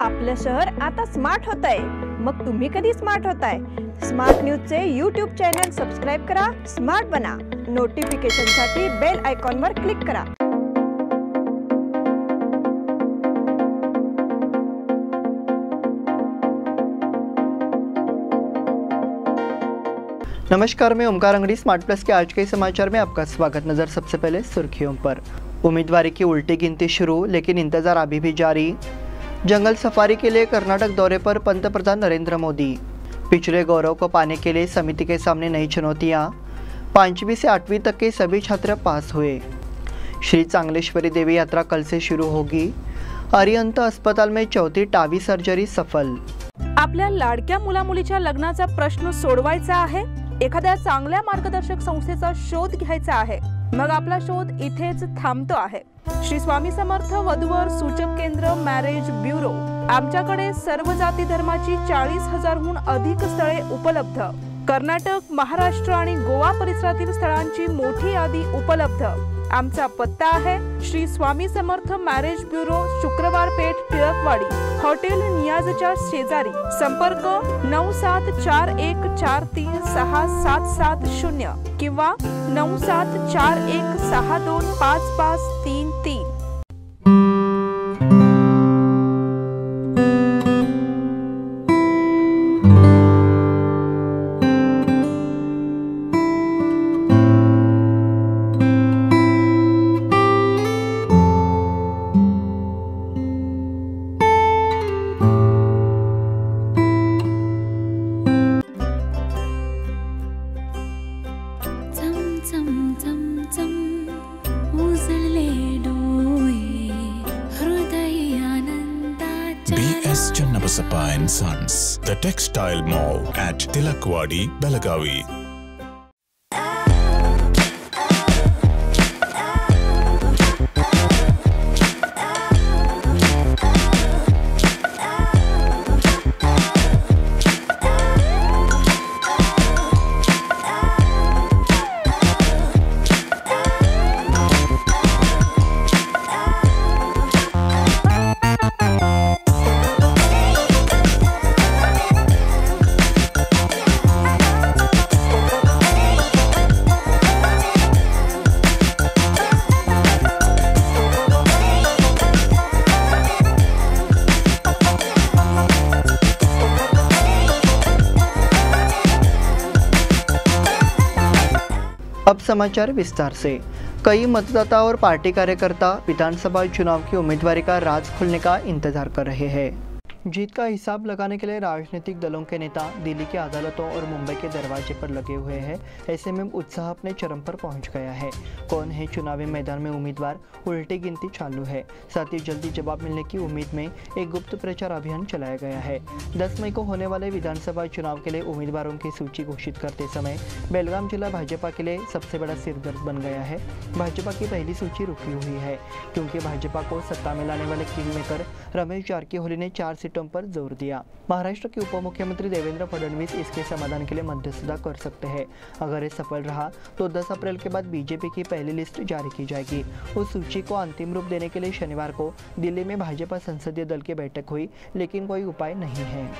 आपलं शहर आता स्मार्ट होतंय। मग तुम्ही कधी स्मार्ट होताय? स्मार्ट न्यूजचे यूट्यूब चॅनल सबस्क्राइब करा, स्मार्ट बना। नोटिफिकेशनसाठी बेल आयकॉनवर क्लिक करा। नमस्कार, मैं ओमकार अंगड़ी स्मार्ट प्लस के आज के समाचार में आपका स्वागत। नजर सबसे पहले सुर्खियों पर। उम्मीदवारी की उल्टी गिनती शुरू, लेकिन इंतजार अभी भी जारी। जंगल सफारी के लिए कर्नाटक दौरे पर पंतप्रधान नरेंद्र मोदी। पिछड़े गौरव को पाने के लिए समिति के सामने नई चुनौतियां। 5वीं से 8वीं तक के सभी छात्र पास हुए। श्री चांगलेश्वरी देवी यात्रा कल से शुरू होगी। अरिहंत अस्पताल में चौथी टावी सर्जरी सफल। आपल्या लाडक्या मुलामुलीच्या लग्नाचा प्रश्न सोडवायचा आहे? एखाद्या चांगल्या मार्गदर्शक संस्थेचा शोध घ्यायचा आहे? मग आपला शोध इथेच थांबतो आहे। श्री स्वामी समर्थ वधूवर सूचक केंद्र मॅरेज ब्युरो। आमच्याकडे सर्व जाती धर्माची 40,000हून अधिक स्थळे उपलब्ध। कर्नाटक, महाराष्ट्र आणि गोवा परिसरातील स्थळांची मोठी यादी उपलब्ध। आमचा पत्ता आहे श्री स्वामी समर्थ मॅरेज ब्युरो, शुक्रवार पेठ, टिळकवाडी, हॉटेल नियाजच्या शेजारी। संपर्क 9741436770 किंवा 9741625533। BS Channabasappa and Sons, the textile mall at Tilakwadi, Belagavi. अब समाचार विस्तार से। कई मतदाता और पार्टी कार्यकर्ता विधानसभा चुनाव की उम्मीदवारी का राज खुलने का इंतजार कर रहे हैं। जीत का हिसाब लगाने के लिए राजनीतिक दलों के नेता दिल्ली की अदालतों और मुंबई के दरवाजे पर लगे हुए हैं। ऐसे में उत्साह अपने चरम पर पहुंच गया है। कौन है चुनावी मैदान में उम्मीदवार, उल्टी गिनती चालू है। साथ ही जल्दी जवाब मिलने की उम्मीद में एक गुप्त प्रचार अभियान चलाया गया है। 10 मई को होने वाले विधानसभा चुनाव के लिए उम्मीदवारों की सूची घोषित करते समय बेलगाम जिला भाजपा के लिए सबसे बड़ा सिरदर्द बन गया है। भाजपा की पहली सूची रुकी हुई है, क्योंकि भाजपा को सत्ता में लाने वाले किंग मेकर रमेश जारकीहोली ने 4 सीटों पर जोर दिया। महाराष्ट्र के उप मुख्यमंत्री देवेंद्र फडणवीस इसके समाधान के लिए मध्यस्थता कर सकते हैं। अगर ये सफल रहा तो 10 अप्रैल के बाद बीजेपी की पहली लिस्ट जारी की जाएगी। उस सूची को अंतिम रूप देने के लिए शनिवार को दिल्ली में भाजपा संसदीय दल की बैठक हुई, लेकिन कोई उपाय नहीं है।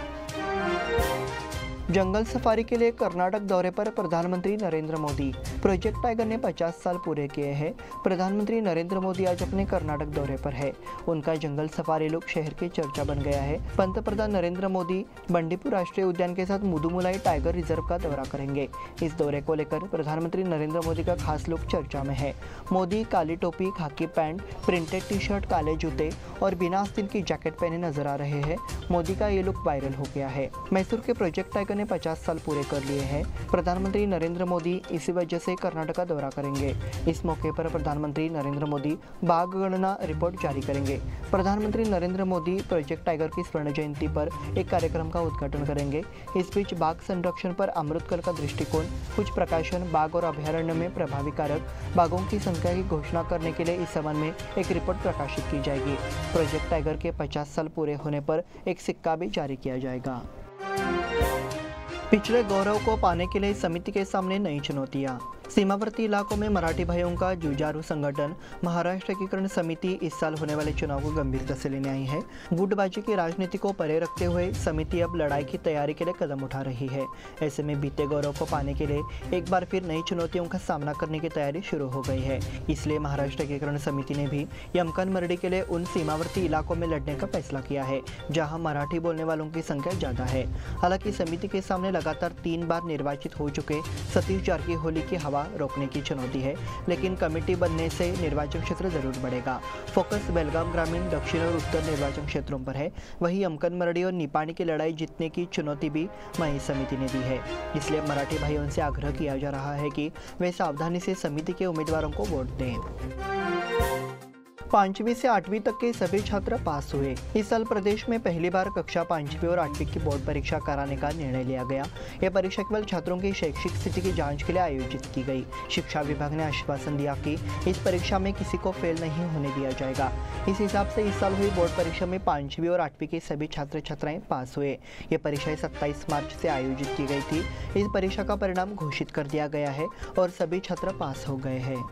जंगल सफारी के लिए कर्नाटक दौरे पर प्रधानमंत्री नरेंद्र मोदी। प्रोजेक्ट टाइगर ने 50 साल पूरे किए हैं। प्रधानमंत्री नरेंद्र मोदी आज अपने कर्नाटक दौरे पर है। उनका जंगल सफारी लुक शहर की चर्चा बन गया है। पंतप्रधान नरेंद्र मोदी बंडीपुर राष्ट्रीय उद्यान के साथ मुदुमुलाई टाइगर रिजर्व का दौरा करेंगे। इस दौरे को लेकर प्रधानमंत्री नरेंद्र मोदी का खास लुक चर्चा में है। मोदी काली टोपी, खाकी पैंट, प्रिंटेड टी शर्ट, काले जूते और बिना आस्तीन की जैकेट पहने नजर आ रहे हैं। मोदी का ये लुक वायरल हो गया है। मैसूर के प्रोजेक्ट टाइगर ने 50 साल पूरे कर लिए हैं। प्रधानमंत्री नरेंद्र मोदी इसी वजह से कर्नाटक का दौरा करेंगे। इस मौके पर प्रधानमंत्री नरेंद्र मोदी बाघ गणना रिपोर्ट जारी करेंगे। प्रधानमंत्री नरेंद्र मोदी प्रोजेक्ट टाइगर की स्वर्ण जयंती पर एक कार्यक्रम का उद्घाटन करेंगे। इस बीच बाघ संरक्षण पर अमृतकाल का दृष्टिकोण, कुछ प्रकाशन, बाघ और अभयारण्य में प्रभावी कारक, बाघों की संख्या की घोषणा करने के लिए इस संबंध में एक रिपोर्ट प्रकाशित की जाएगी। प्रोजेक्ट टाइगर के 50 साल पूरे होने पर एक सिक्का भी जारी किया जाएगा। पिछड़े गौरव को पाने के लिए समिति के सामने नई चुनौतियां। सीमावर्ती इलाकों में मराठी भाइयों का जुझारू संगठन महाराष्ट्र एकीकरण समिति इस साल होने वाले चुनाव को गंभीरता से लेने आई है। गुटबाजी की राजनीति को परे रखते हुए समिति अब लड़ाई की तैयारी के लिए कदम उठा रही है। ऐसे में बीते गौरव को पाने के लिए एक बार फिर नई चुनौतियों का सामना करने की तैयारी शुरू हो गई है। इसलिए महाराष्ट्र एकीकरण समिति ने भी यमकन मरडी के लिए उन सीमावर्ती इलाकों में लड़ने का फैसला किया है जहाँ मराठी बोलने वालों की संख्या ज्यादा है। हालांकि समिति के सामने लगातार 3 बार निर्वाचित हो चुके सतीश जारकीहोली की हवा रोकने की चुनौती है, लेकिन कमेटी बनने से निर्वाचन क्षेत्र जरूर बढ़ेगा। फोकस बेलगाम ग्रामीण, दक्षिण और उत्तर निर्वाचन क्षेत्रों पर है। वहीं यमकन मरडी और निपाणी की लड़ाई जीतने की चुनौती भी मई समिति ने दी है। इसलिए मराठी भाइयों से आग्रह किया जा रहा है कि वे सावधानी से समिति के उम्मीदवारों को वोट दें। 5वीं से 8वीं तक के सभी छात्र पास हुए। इस साल प्रदेश में पहली बार कक्षा 5वीं और 8वीं की बोर्ड परीक्षा कराने का निर्णय लिया गया। यह परीक्षा केवल छात्रों की शैक्षिक स्थिति की जांच के लिए आयोजित की गई। शिक्षा विभाग ने आश्वासन दिया कि इस परीक्षा में किसी को फेल नहीं होने दिया जाएगा। इस हिसाब से इस साल हुई बोर्ड परीक्षा में 5वीं और 8वीं के सभी छात्र छात्राएं पास हुए। ये परीक्षाएं 27 मार्च से आयोजित की गई थी। इस परीक्षा का परिणाम घोषित कर दिया गया है और सभी छात्र पास हो गए हैं।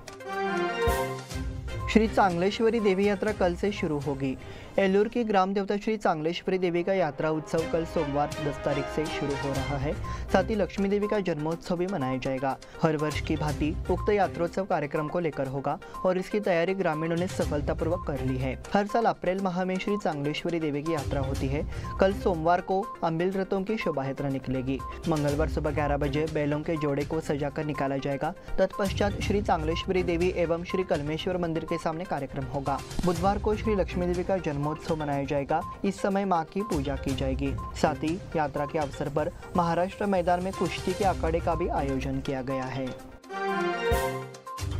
श्री चांगलेश्वरी देवी यात्रा कल से शुरू होगी। एलूर की ग्राम देवता श्री चांगलेश्वरी देवी का यात्रा उत्सव कल सोमवार 10 तारीख से शुरू हो रहा है। साथ ही लक्ष्मी देवी का जन्मोत्सव भी मनाया जाएगा। हर वर्ष की भांति उक्त यात्रोत्सव कार्यक्रम को लेकर होगा और इसकी तैयारी ग्रामीणों ने सफलतापूर्वक कर ली है। हर साल अप्रैल माह में श्री चांगलेश्वरी देवी की यात्रा होती है। कल सोमवार को अम्बिल रथों की शोभा यात्रा निकलेगी। मंगलवार सुबह 11 बजे बैलों के जोड़े को सजाकर निकाला जाएगा। तत्पश्चात श्री चांगलेश्वरी देवी एवं श्री कलमेश्वर मंदिर के सामने कार्यक्रम होगा। बुधवार को श्री लक्ष्मी देवी का जन्मोत्सव मनाया जाएगा। इस समय मां की पूजा की जाएगी। साथ ही यात्रा के अवसर पर महाराष्ट्र मैदान में कुश्ती के अखाड़े का भी आयोजन किया गया है।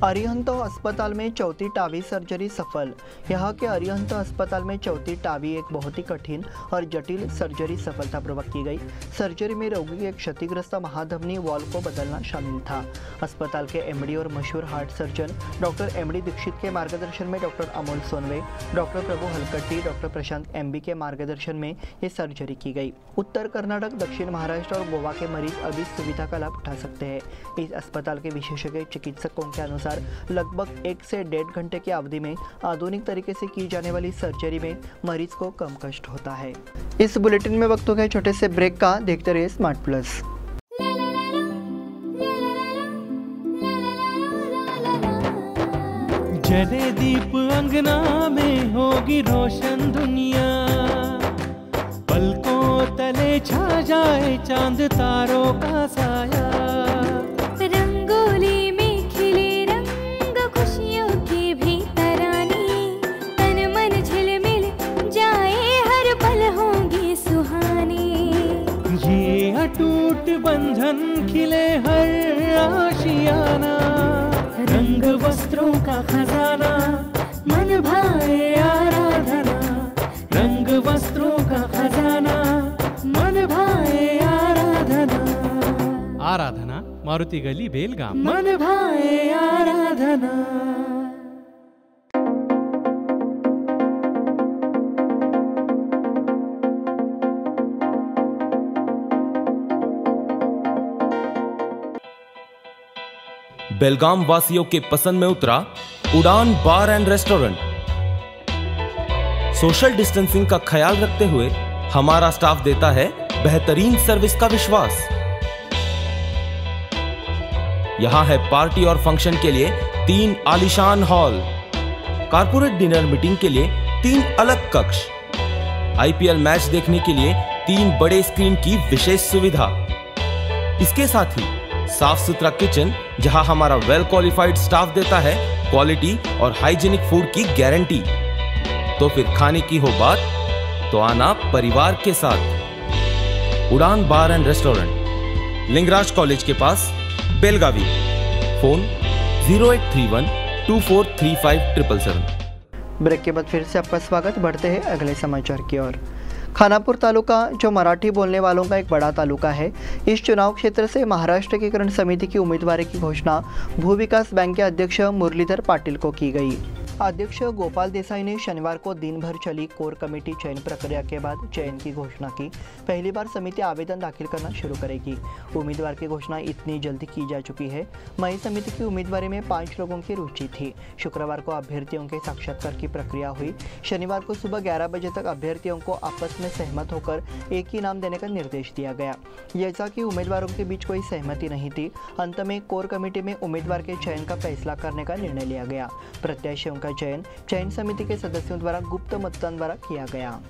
अरिहंत अस्पताल में चौथी टावी सर्जरी सफल। यहाँ के अरिहंत अस्पताल में चौथी टावी एक बहुत ही कठिन और जटिल सर्जरी सफलतापूर्वक की गई। सर्जरी में रोगी के क्षतिग्रस्त महाधमनी वॉल को बदलना शामिल था। अस्पताल के एमडी और मशहूर heart surgeon doctor MD Dixit के मार्गदर्शन में doctor Amol Sonawe, doctor Prabhu Halkatti, doctor Prashant MB के मार्गदर्शन में ये सर्जरी की गई। उत्तर कर्नाटक, दक्षिण महाराष्ट्र और गोवा के मरीज अब इस सुविधा का लाभ उठा सकते हैं। इस अस्पताल के विशेषज्ञ चिकित्सकों के अनुसार लगभग 1 से 1.5 घंटे की अवधि में आधुनिक तरीके से की जाने वाली सर्जरी में मरीज को कम कष्ट होता है। इस बुलेटिन में वक्त हो गया छोटे से ब्रेक का। देखते रहिए स्मार्ट प्लस। जले दीप अंगना में होगी रोशन दुनिया, पलकों तले छा जाए चांद तारों का साया। रंगोली में खिले रंग खुशियों की भी तरानी, तन मन झिलमिल जाए हर पल होंगे सुहाने। ये अटूट बंधन खिले हर आशियाना, रंग वस्त्रों का खजाना मन भाए आराधना। रंग वस्त्रों का खजाना मन भाए आराधना। आराधना मारुति गली बेलगाम। मन भाए आराधना। बेलगाम वासियों के पसंद में उतरा उड़ान बार एंड रेस्टोरेंट। सोशल डिस्टेंसिंग का ख्याल रखते हुए हमारा स्टाफ देता है बेहतरीन सर्विस का विश्वास। यहां है पार्टी और फंक्शन के लिए 3 आलीशान हॉल, कारपोरेट डिनर मीटिंग के लिए 3 अलग कक्ष, आईपीएल मैच देखने के लिए 3 बड़े स्क्रीन की विशेष सुविधा। इसके साथ ही साफ सुथरा किचन जहां हमारा वेल क्वालिफाइड स्टाफ देता है क्वालिटी और हाइजीनिक फूड की गारंटी। तो फिर खाने की हो बात तो आना परिवार के साथ। उड़ान बार एंड रेस्टोरेंट, लिंगराज कॉलेज के पास, बेलगावी। फोन 0831 2435 777। ब्रेक के बाद फिर से आपका स्वागत। बढ़ते हैं अगले समाचार की ओर। खानापुर तालुका जो मराठी बोलने वालों का एक बड़ा तालुका है, इस चुनाव क्षेत्र से महाराष्ट्र एकीकरण समिति की उम्मीदवारी की घोषणा भू विकास बैंक के अध्यक्ष मुरलीधर पाटिल को की गई। अध्यक्ष गोपाल देसाई ने शनिवार को दिन भर चली कोर कमेटी चयन प्रक्रिया के बाद चयन की घोषणा की। पहली बार समिति आवेदन दाखिल करना शुरू करेगी। उम्मीदवार की घोषणा इतनी जल्दी की जा चुकी है। मई समिति की उम्मीदवारी में 5 लोगों की रुचि थी। शुक्रवार को अभ्यर्थियों के साक्षात्कार की प्रक्रिया हुई। शनिवार को सुबह 11 बजे तक अभ्यर्थियों को आपस में सहमत होकर एक ही नाम देने का निर्देश दिया गया। जैसा कि उम्मीदवारों के बीच कोई सहमति नहीं थी, अंत में कोर कमेटी में उम्मीदवार के चयन का फैसला करने का निर्णय लिया गया। प्रत्याशियों का चयन समिति के सदस्यों द्वारा गुप्त मतदान द्वारा किया गया।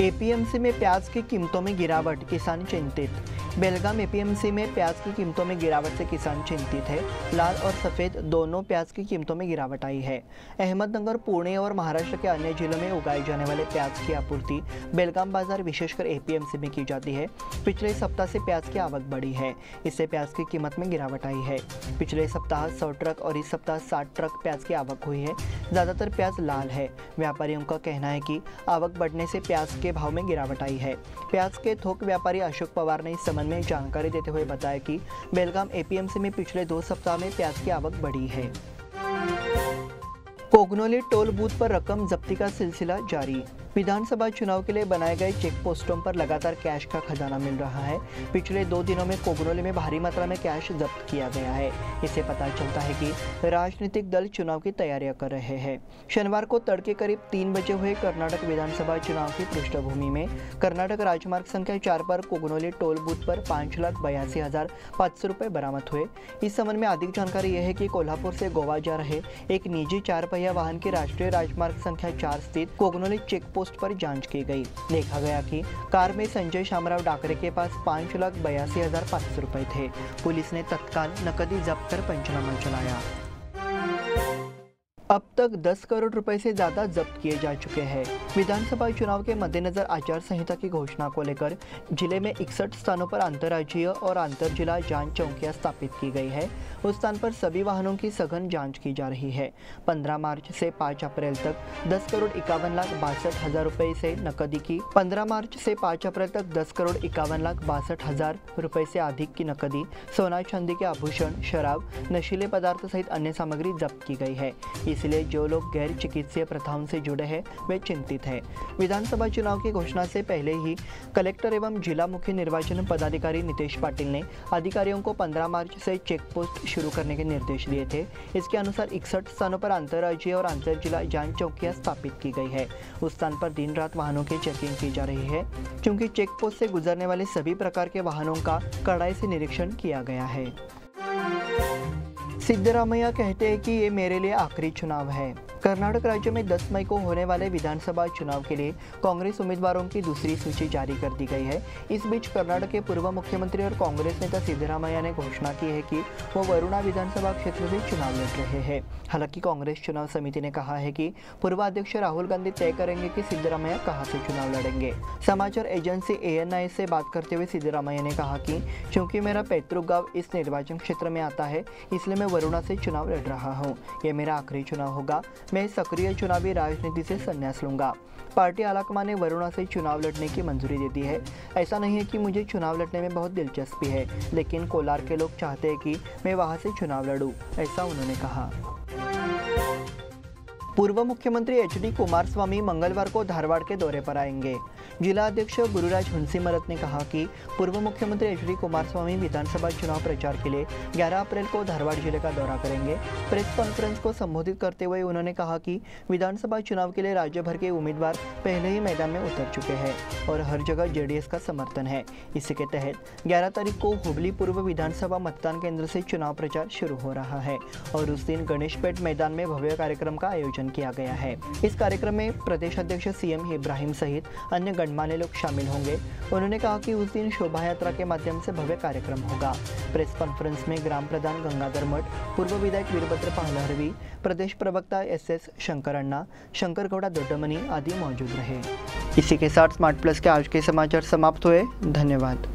एपीएमसी में प्याज की कीमतों में गिरावट, किसान चिंतित। बेलगाम एपीएमसी में प्याज की कीमतों में गिरावट से किसान चिंतित है। लाल और सफ़ेद दोनों प्याज की कीमतों में गिरावट आई है। अहमदनगर, पुणे और महाराष्ट्र के अन्य जिलों में उगाए जाने वाले प्याज की आपूर्ति बेलगाम बाजार विशेषकर एपीएमसी में की जाती है। पिछले सप्ताह से प्याज की आवक बढ़ी है। इससे प्याज की कीमत में गिरावट आई है। पिछले सप्ताह 100 ट्रक और इस सप्ताह 60 ट्रक प्याज की आवक हुई है। ज़्यादातर प्याज लाल है। व्यापारियों का कहना है कि आवक बढ़ने से प्याज के भाव में गिरावट आई है। प्याज के थोक व्यापारी अशोक पवार ने इस संबंध में जानकारी देते हुए बताया कि बेलगाम एपीएमसी में पिछले 2 सप्ताह में प्याज की आवक बढ़ी है। कोगनोली टोल बूथ पर रकम जब्ती का सिलसिला जारी। विधानसभा चुनाव के लिए बनाए गए चेक पोस्टों पर लगातार कैश का खजाना मिल रहा है। पिछले 2 दिनों में कोगनोली में भारी मात्रा में कैश जब्त किया गया है। इससे पता चलता है कि राजनीतिक दल चुनाव की तैयारियां कर रहे हैं। शनिवार को तड़के करीब 3 बजे हुए कर्नाटक विधानसभा चुनाव की पृष्ठभूमि में कर्नाटक राजमार्ग संख्या 4 पर कोगनोली टोल बूथ पर 5,82,500 रुपये बरामद हुए। इस संबंध में अधिक जानकारी यह है कि कोल्हापुर से गोवा जा रहे एक निजी 4 पहिया वाहन की राष्ट्रीय राजमार्ग संख्या 4 स्थित कोगनोली चेक पोस्ट पर जांच की गई। देखा गया कि कार में संजय शामराव डाकरे के पास 5,82,500 रुपए थे। पुलिस ने तत्काल नकदी जब्त कर पंचनामा चलाया। अब तक 10 करोड़ रुपए से ज्यादा जब्त किए जा चुके हैं। विधानसभा चुनाव के मद्देनजर आचार संहिता की घोषणा को लेकर जिले में 61 स्थानों पर अंतर्राज्यीय और अंतर जिला जांच चौकियां स्थापित की गई है। उस स्थान पर सभी वाहनों की सघन जांच की जा रही है। 15 मार्च से 5 अप्रैल तक 10,51,62,000 रुपए से नकदी की, 15 मार्च से 5 अप्रैल तक 10,51,62,000 रुपए से अधिक की नकदी, सोना चांदी के आभूषण, शराब, नशीले पदार्थ सहित अन्य सामग्री जब्त की गई है। इसलिए जो लोग गैर चिकित्सीय प्रथाओं से जुड़े हैं वे चिंतित हैं। विधानसभा चुनाव की घोषणा से पहले ही कलेक्टर एवं जिला मुख्य निर्वाचन पदाधिकारी नितेश पाटिल ने अधिकारियों को 15 मार्च से चेक पोस्ट शुरू करने के निर्देश दिए थे। इसके अनुसार 61 स्थानों पर अंतर्राज्यीय और अंतर जिला जांच चौकियां स्थापित की गई है। उस स्थान पर दिन रात वाहनों की चेकिंग की जा रही है, क्योंकि चेक पोस्ट से गुजरने वाले सभी प्रकार के वाहनों का कड़ाई से निरीक्षण किया गया है। सिद्धरामैया कहते हैं कि ये मेरे लिए आखिरी चुनाव है। कर्नाटक राज्य में 10 मई को होने वाले विधानसभा चुनाव के लिए कांग्रेस उम्मीदवारों की दूसरी सूची जारी कर दी गई है। इस बीच कर्नाटक के पूर्व मुख्यमंत्री और कांग्रेस नेता सिद्धरामैया ने घोषणा की है कि वो वरुणा विधानसभा क्षेत्र से चुनाव लड़ रहे हैं। हालांकि कांग्रेस चुनाव समिति ने कहा है कि पूर्व अध्यक्ष राहुल गांधी तय करेंगे कि सिद्धरामैया कहां से चुनाव लड़ेंगे। समाचार एजेंसी ANI से बात करते हुए सिद्धरामैया ने कहा कि चूंकि मेरा पैतृक गांव इस निर्वाचन क्षेत्र में आता है, इसलिए मैं वरुणा से चुनाव लड़ रहा हूँ। यह मेरा आखिरी चुनाव होगा। मैं सक्रिय चुनावी राजनीति से संन्यास लूंगा। पार्टी आलाकमान ने वरुणा से चुनाव लड़ने की मंजूरी दे दी है। ऐसा नहीं है कि मुझे चुनाव लड़ने में बहुत दिलचस्पी है, लेकिन कोलार के लोग चाहते हैं कि मैं वहां से चुनाव लड़ूं, ऐसा उन्होंने कहा। पूर्व मुख्यमंत्री HD कुमारस्वामी मंगलवार को धारवाड़ के दौरे पर आएंगे। जिला अध्यक्ष गुरुराज हुंसीमरत ने कहा कि पूर्व मुख्यमंत्री HD कुमारस्वामी विधानसभा चुनाव प्रचार के लिए 11 अप्रैल को धारवाड़ जिले का दौरा करेंगे। प्रेस कॉन्फ्रेंस को संबोधित करते हुए उन्होंने कहा कि विधानसभा चुनाव के लिए राज्य भर के उम्मीदवार पहले ही मैदान में उतर चुके हैं और हर जगह JDS का समर्थन है। इसी के तहत 11 तारीख को हुबली पूर्व विधानसभा मतदान केंद्र से चुनाव प्रचार शुरू हो रहा है और उस दिन गणेशपेट मैदान में भव्य कार्यक्रम का आयोजन किया गया है। इस कार्यक्रम में प्रदेश अध्यक्ष CM इब्राहिम सहित अन्य गणमान्य लोग शामिल होंगे। उन्होंने कहा कि उस दिन शोभा यात्रा के माध्यम से भव्य कार्यक्रम होगा। प्रेस कॉन्फ्रेंस में ग्राम प्रधान गंगाधर मठ, पूर्व विधायक वीरभद्र पालहरवी, प्रदेश प्रवक्ता SS शंकरण्णा, शंकर गौड़ा दोड्डमनी आदि मौजूद रहे। इसी के साथ स्मार्ट प्लस के आज के समाचार समाप्त हुए। धन्यवाद।